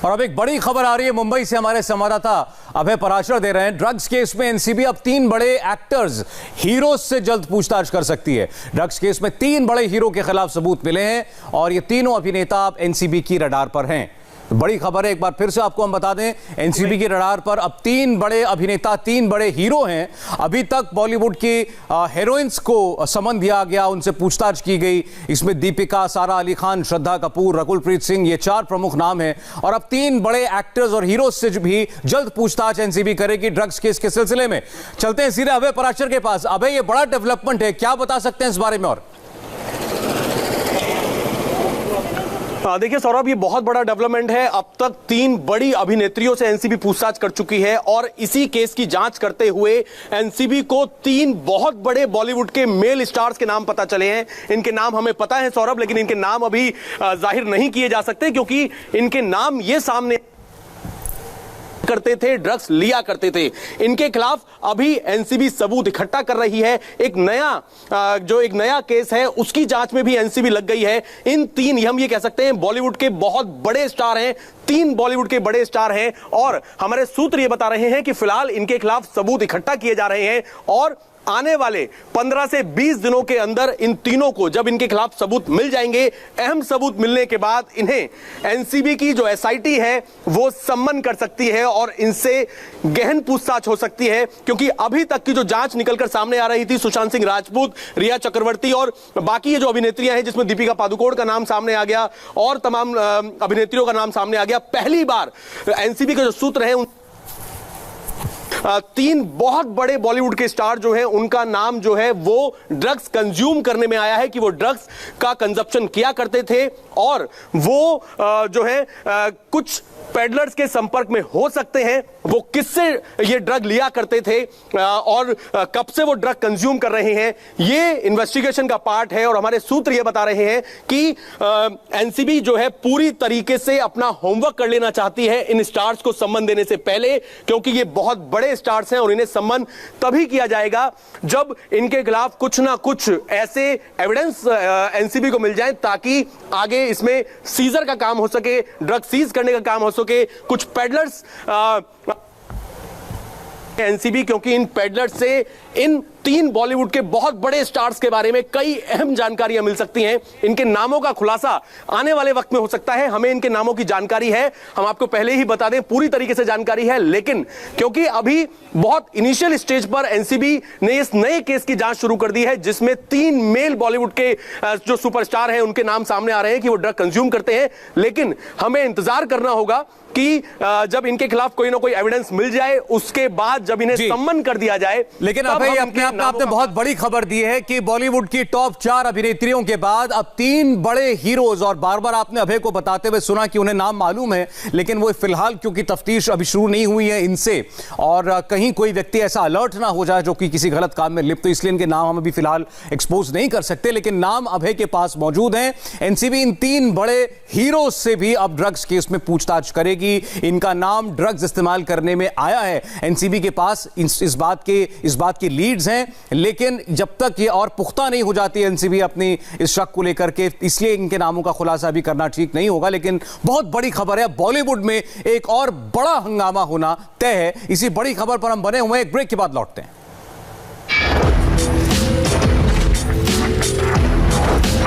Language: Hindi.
और अब एक बड़ी खबर आ रही है मुंबई से, हमारे संवाददाता अभय पराशर दे रहे हैं। ड्रग्स केस में एनसीबी अब 3 बड़े एक्टर्स, हीरोज से जल्द पूछताछ कर सकती है। ड्रग्स केस में 3 बड़े हीरो के खिलाफ सबूत मिले हैं और ये तीनों अभिनेता अब एनसीबी की रडार पर हैं। बड़ी खबर है, एक बार फिर से आपको हम बता दें, एनसीबी की रडार पर अब 3 बड़े अभिनेता, 3 बड़े हीरो हैं। अभी तक बॉलीवुड की हीरोइंस को समन दिया गया, उनसे पूछताछ की गई। इसमें दीपिका, सारा अली खान, श्रद्धा कपूर, रकुलप्रीत सिंह, ये 4 प्रमुख नाम हैं। और अब 3 बड़े एक्टर्स और हीरोज से भी जल्द पूछताछ एनसीबी करेगी ड्रग्स केस के सिलसिले में। चलते हैं सीधे अभय पराशर के पास। अभय, ये बड़ा डेवलपमेंट है, क्या बता सकते हैं इस बारे में? और देखिए सौरभ, ये बहुत बड़ा डेवलपमेंट है। अब तक 3 बड़ी अभिनेत्रियों से एनसीबी पूछताछ कर चुकी है और इसी केस की जांच करते हुए एनसीबी को 3 बहुत बड़े बॉलीवुड के मेल स्टार्स के नाम पता चले हैं। इनके नाम हमें पता है सौरभ, लेकिन इनके नाम अभी जाहिर नहीं किए जा सकते क्योंकि इनके नाम ये सामने करते थे, ड्रग्स लिया करते थे। इनके खिलाफ अभी एनसीबी सबूत इकट्ठा कर रही है। एक नया केस है, उसकी जांच में भी एनसीबी लग गई है। इन 3, हम ये कह सकते हैं, बॉलीवुड के बहुत बड़े स्टार हैं। 3 बॉलीवुड के बड़े स्टार हैं और हमारे सूत्र ये बता रहे हैं कि फिलहाल इनके खिलाफ सबूत इकट्ठा किए जा रहे हैं और आने वाले 15 से 20 दिनों के अंदर इन तीनों को, जब इनके खिलाफ सबूत मिल जाएंगे, अहम सबूत मिलने के बाद इन्हें एनसीबी की जो एसआईटी है वो सम्मन कर सकती है और इनसे गहन पूछताछ हो सकती है। क्योंकि अभी तक की जो जांच निकलकर सामने आ रही थी, सुशांत सिंह राजपूत, रिया चक्रवर्ती और बाकी ये जो अभिनेत्रियां हैं, जिसमें दीपिका पादुकोण का नाम सामने आ गया और तमाम अभिनेत्रियों का नाम सामने आ गया, पहली बार एनसीबी के जो सूत्र हैं 3 बहुत बड़े बॉलीवुड के स्टार जो हैं, उनका नाम जो है वो ड्रग्स कंज्यूम करने में आया है, कि वो ड्रग्स का कंजप्शन किया करते थे और वो जो है कुछ पेडलर्स के संपर्क में हो सकते हैं। वो किससे ये ड्रग लिया करते थे और कब से वो ड्रग कंज्यूम कर रहे हैं, ये इन्वेस्टिगेशन का पार्ट है। और हमारे सूत्र ये बता रहे हैं कि एनसीबी जो है पूरी तरीके से अपना होमवर्क कर लेना चाहती है इन स्टार्स को सम्मन देने से पहले, क्योंकि ये बहुत बड़े स्टार्स हैं और इन्हें सम्मन तभी किया जाएगा जब इनके खिलाफ कुछ ना कुछ ऐसे एविडेंस एनसीबी को मिल जाए ताकि आगे इसमें सीजर का काम हो सके, ड्रग सीज करने का काम हो सके। कुछ पेडलर्स एनसीबी, क्योंकि इन पेडलर्स से इन 3 बॉलीवुड के बहुत बड़े स्टार्स के बारे में कई अहम जानकारियां मिल सकती हैं। इनके नामों का खुलासा आने वाले वक्त में हो सकता है। हमें इनके नामों की जानकारी है, हम आपको पहले ही बता दें, पूरी तरीके से जानकारी है, लेकिन क्योंकि अभी बहुत इनिशियल स्टेज पर एनसीबी ने इस नए केस की जांच शुरू कर दी है, जिसमें 3 मेल बॉलीवुड के जो सुपरस्टार हैं उनके नाम सामने आ रहे हैं कि वो ड्रग कंज्यूम करते हैं। लेकिन हमें इंतजार करना होगा कि जब इनके खिलाफ कोई ना कोई एविडेंस मिल जाए, उसके बाद जब इन्हें सम्मन कर दिया जाए। लेकिन अभी अपने आप में आपने बहुत बड़ी खबर दी है कि बॉलीवुड की टॉप 4 अभिनेत्रियों के बाद अब 3 बड़े हीरोज, और बार बार आपने अभय को बताते हुए सुना कि उन्हें नाम मालूम है, लेकिन वो फिलहाल क्योंकि तफ्तीश अभी शुरू नहीं हुई है इनसे, और कहीं कोई व्यक्ति ऐसा अलर्ट ना हो जाए जो कि किसी गलत काम में लिप्त, तो इसलिए इनके नाम हम अभी फिलहाल एक्सपोज नहीं कर सकते। लेकिन नाम अभय के पास मौजूद हैं। एनसीबी इन 3 बड़े हीरोज से भी अब ड्रग्स केस में पूछताछ करेगी। इनका नाम ड्रग्स इस्तेमाल करने में आया है। एनसीबी के पास इस बात की लीड्स हैं, लेकिन जब तक ये और पुख्ता नहीं हो जाती एनसीबी अपनी इस शक को लेकर के, इसलिए इनके नामों का खुलासा भी करना ठीक नहीं होगा। लेकिन बहुत बड़ी खबर है, बॉलीवुड में एक और बड़ा हंगामा होना तय है। इसी बड़ी खबर पर हम बने हुए हैं, एक ब्रेक के बाद लौटते हैं।